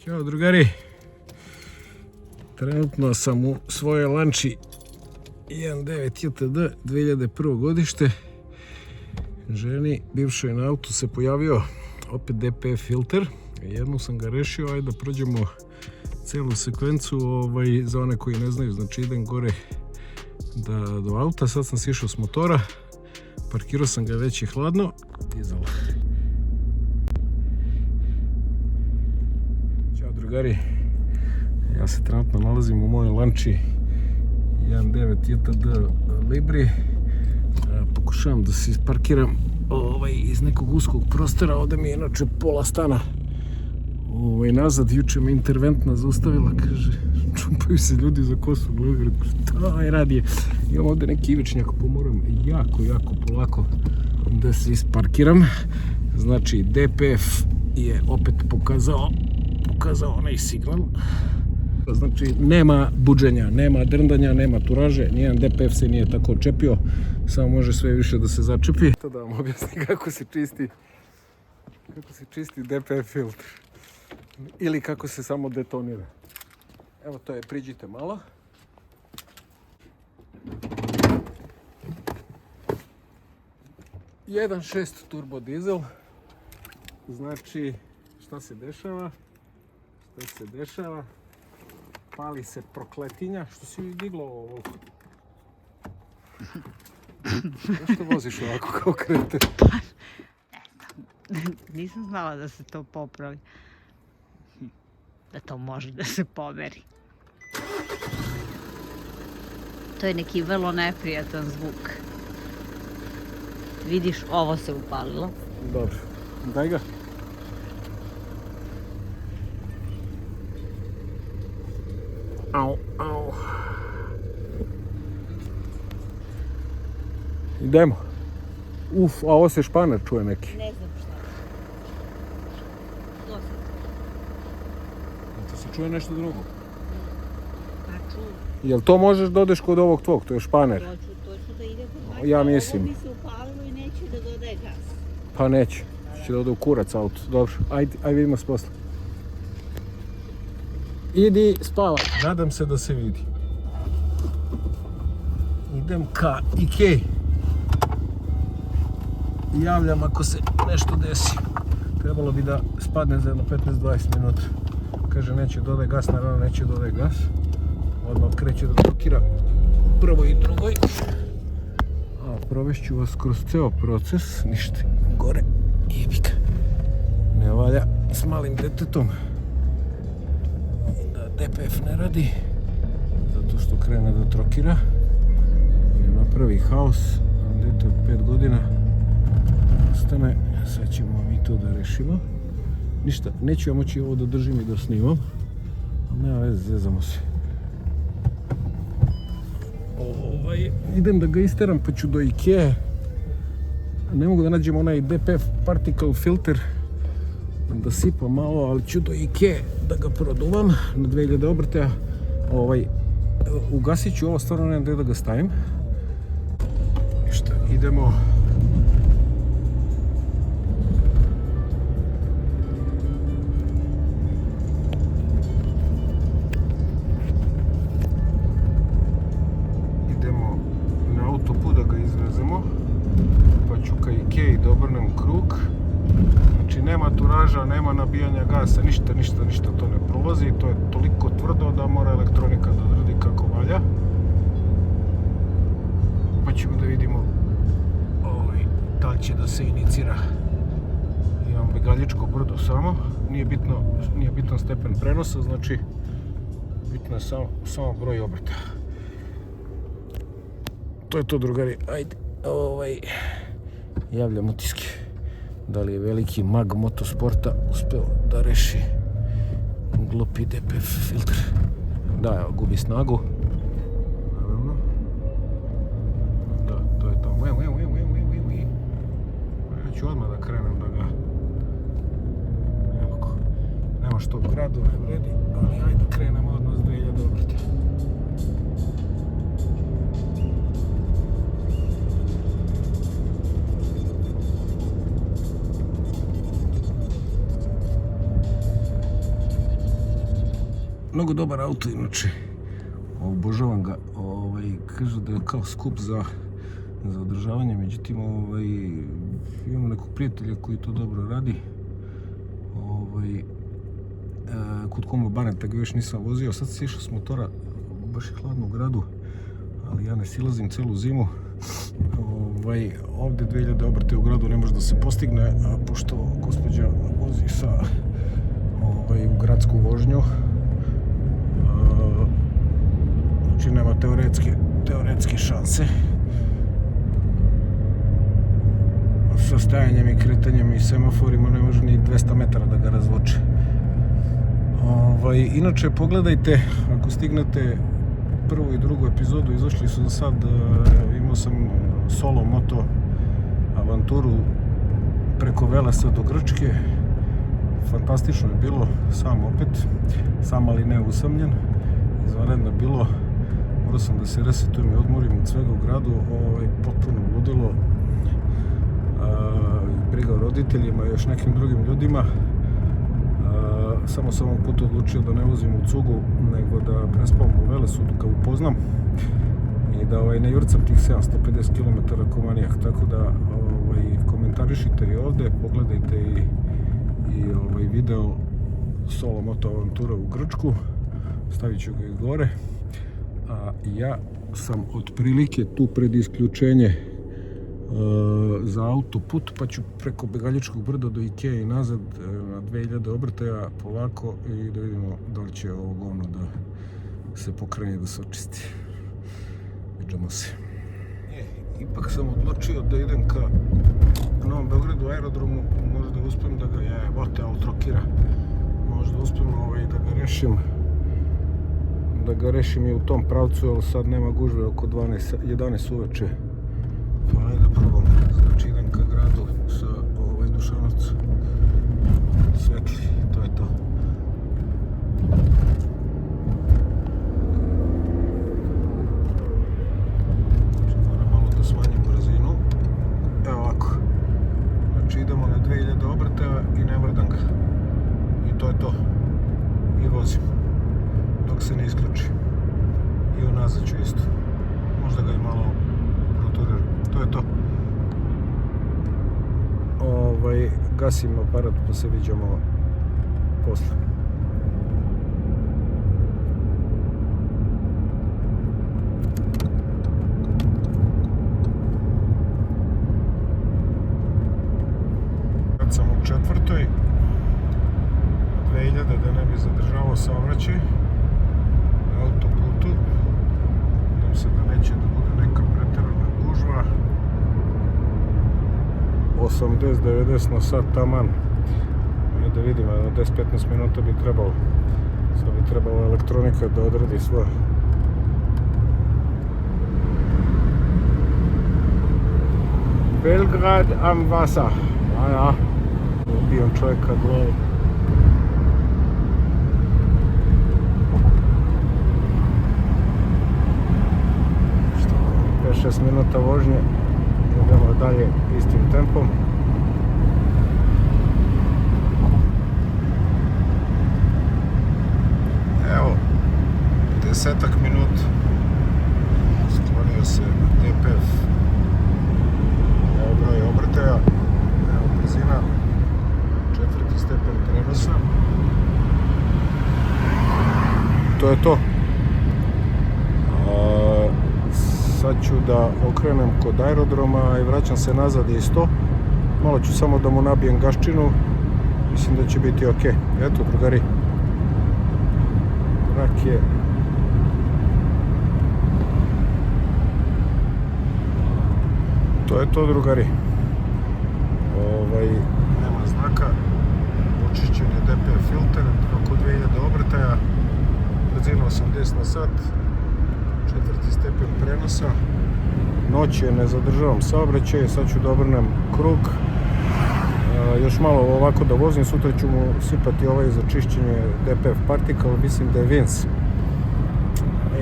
Ćao drugari, trenutno sam u svojoj lanči 1.9 JTD 2001. godište. Ženi bivšoj na autu se pojavio opet DPF filter. Jednu sam ga rešio, ajde da prođemo celu sekvencu za one koji ne znaju. Znači idem gore do auta, sad sam sišao s motora, parkirao sam ga, već je hladno. Dizel. Ćao drugari, ja se trenutno nalazim u mojoj lanči 1.9 JTD Libri. Pokušavam da se isparkiram iz nekog uskog prostora. Ovdje mi je inače pola stana nazad. Juče me interventna zaustavila, kaže čupaju se ljudi za kosu, gledaju, šta je radije. Imam ovdje neki ivičnjak, pa moram jako polako da se isparkiram. Znači DPF je opet pokazao onaj signal. Znači nema buđenja, nema drndanja, nema turaže, nijedan DPF se nije tako čepio, samo može sve više da se začepi. To da vam objasnim kako se čisti DPF filtr ili kako se samo detonira. Evo to je, priđite malo. Jedan 1.6 turbo dizel. Znači šta se dešava? Pali se prokletinja. Što si mi diglo ovo? Zašto voziš ovako kao kreten? Nisam znala da se to popravi. Da to može da se pomeri. To je neki vrlo neprijatan zvuk. Vidiš, ovo se upalilo. Dobro, daj ga. Au. Idemo. Uf, a ovo se španer čuje neki. Ne znam šta. To se čuje nešto drugo. Pa čujem. Jel to možeš da odeš kod ovog tvog, to je španer? To ću da ide kod majka. Ja mislim. Ovo bi se upalilo i neće da dodaje gas. Pa neće. Će da ode u kurac auto. Dobro, ajde vidimo se posle. Idi spavaj. Nadam se da se vidi. Idem ka Ikei. Javljam ako se nešto desi. Trebalo bi da spadne za jedno 15-20 minuta. Kaže neće dodaje gas, naravno neće dodaje gas. Odmah kreće da trokira prvoj i drugoj. A provešću vas kroz ceo proces. Ništa gore. Jebika. Ne valja s malim detetom da DPF ne radi. Zato što krene da trokira. I napravi haos. Dete od 5 godina ostane. Sad ćemo mi to da rešimo. Ništa, neću ja moći ovo da držim i da snimam. Ali nema veze, zezamo se. Idem da ga isteram pa ću do Ikea. Ne mogu da nađem onaj DPF particle filter. Da sipam malo, ali ću do Ikea da ga produvam na 2000 obrtaja. Ugasit ću ovo, stvarno nemam gdje da ga stavim. Ništa, idemo. Idemo na autoput da ga izvezemo. Pa ću ka Ikei da obrnem krug. Znači nema turaža, nema nabijanja gasa, ništa to ne prolazi. To je toliko tvrdo da mora elektronika da odradi kako valja. Pa ćemo da vidimo da li će da se inicira. Imam Begaljičko brdo samo, nije bitno stepen prenosa, znači bitno je samo broj obrta. To je to drugari, ajde, javljam utiske. Da li je veliki mag motosporta uspeo da reši glupi DPF filter. Da, evo, gubi snagu. Naravno. Da, to je to. Ja ću odmah da krenem da ga... Nema što u gradu ne vredi, ali ajde krenemo odmah s 2000 obrta. Mnogo dobar auto, inače. Obožavam ga. Kažu da je kao skup za održavanje, međutim imam nekog prijatelja koji to dobro radi. Kod Kuma Barenta ga još nisam vozio, sad se išao s motora, baš je hladno u gradu, ali ja ne silazim celu zimu. Ovdje 2000 obrte u gradu ne može da se postigne, a pošto gospođa vozi sa u gradsku vožnju, znači nema teoretske šanse. Sa stajanjem i kretanjem i semaforima ne može ni 200 metara da ga razvuče. Inače, pogledajte, ako stignete prvu i drugu epizodu, izašli su za sad, imao sam solo moto avanturu preko Velesa do Grčke. Fantastično je bilo, sam opet, sam ali ne usamljen, izvanredno bilo. Morao sam da se resetujem i odmorim od svega u gradu, potpuno ludilo, briga o roditeljima i još nekim drugim ljudima. Samo sam ovog puta odlučio da ne vozim u cugu, nego da prespavam u Velesu dok ga upoznam i da ne jurcam tih 750 km ko manijak, tako da komentarišite i ovdje, pogledajte i video solo moto avantura u Grčku, stavit ću ga i gore. A ja sam otprilike tu pred isključenje za autoput, pa ću preko Begaljičkog brda do Ikeje i nazad na 2000 obrtaja polako i da vidimo da li će ovo govno da se pokrene, da se očisti. Viđamo se. Ipak sam odlučio da idem ka Novom Beogradu aerodromu, možda uspem da ga trokira, možda uspem da ga rešim i u tom pravcu, ali sad nema gužve oko 11 uveče. Pa ajde da probam. Znači idem ka gradu sa Dušanovca. Svetli, to je to. Znači moram malo da smanjim brzinu. Evo ovako. Znači idemo na 2000 obrtaja i ne mrdam ga. I to je to. I vozim. Dok se ne isključi. I unazad ću isto. Možda ga i malo proturiram. To je to. Gasim aparat pa se viđamo posle. Kad sam u 4. 2000 da ne bi zadržavao saobraćaj na autoputu, nadam se da neće da bude neka preterana gužva. 80-90 na sat taman. Da vidimo, 10-15 minuta bi trebalo. Sad bi trebala elektronika da odradi svoje. Belgrad am Wasser. Ja. Ubijam čovjeka glavu. 5-6 minuta vožnje. Idemo dalje istim tempom. Evo, 10-ak minut sklonio se DPF. Evo broj obrtaja, evo brzina, 4. stepen prenosa. To je to. Sad ću da okrenem kod aerodroma i vraćam se nazad isto. Malo ću samo da mu nabijem gaščinu. Mislim da će biti ok. Eto, drugari. Mrak je. To je to, drugari. Nema znaka. Očišćen je DPF filter oko 2000 obrtaja. Brzina 80 na sat. 4. stepen prenosa. Noć je, ne zadržavam saobraćaj, sad ću da obrnem krug. Još malo ovako da vozim, sutra ću mu sipati za čišćenje DPF particle, mislim da je Vince.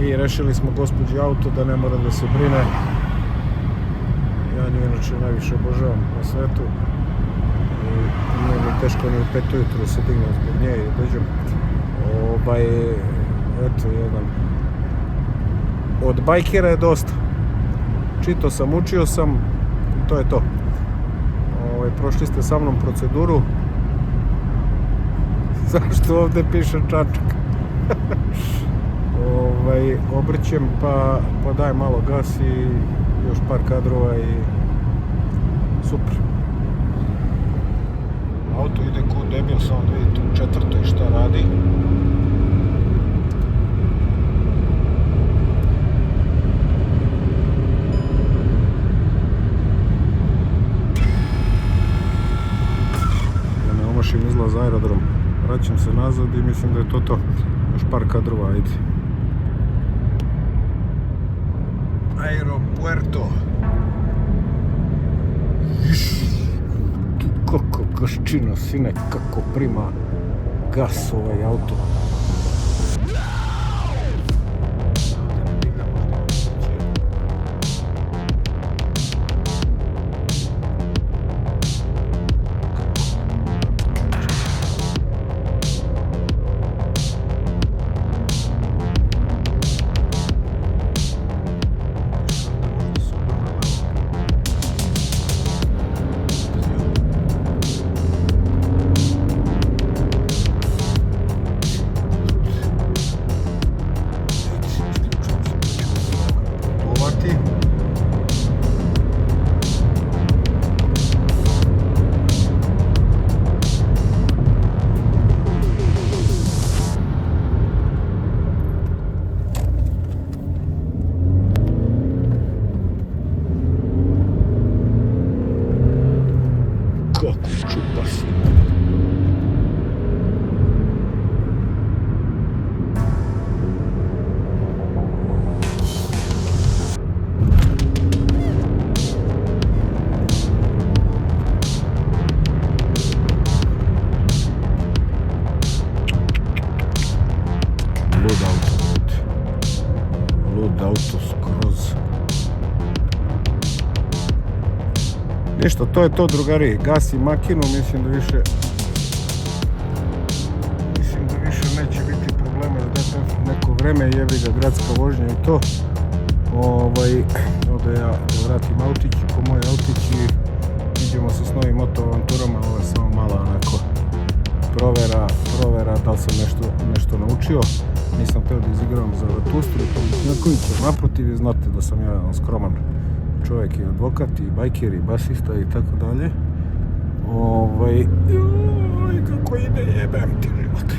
I rešili smo gospođi auto da ne mora da se brine. Ja nju inače najviše obožavam na svetu. Nije mi teško ni u 5 ujutru da se dignem zbog nje i dođem. eto, jedan od bajkera je dosta. Čitao sam, učio sam i to je to. Prošli ste sa mnom proceduru. Zašto ovdje piše Čačak? Obrćem pa dajem malo gas i još par kadrova i super. Auto ide ko debil, samo da vidite u četvrtoj šta radi. Da ne omašim izlaz za aerodrom. Vraćam se nazad i mislim da je to to. Još par kadrova, ajde. Aeropuerto. Kako gaščina, sine, kako prima gas ovaj auto. Lud auto skroz. Ništa, to je to, drugari. Gasim makinu, mislim da više neće biti problema za DTF neko vreme, jebi ga gradska vožnja i to. Ovdje ja da vratim autić po moj autić i idemo se s novim moto avanturama. Ovo je samo mala onako provera da li sam nešto naučio. Nisam htio da izigram za Vatustru i Poličnjakovića. Naprotiv, vi znate da sam ja jedan skroman čovjek i advokat i bajker i basista i tako dalje. Kako ide, jebem ti život.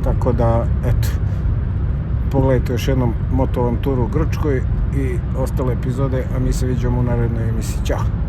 Tako da, eto, pogledajte još jednom moto avanturu u Grčkoj i ostale epizode, a mi se vidimo u narednoj emisiji. Ćao!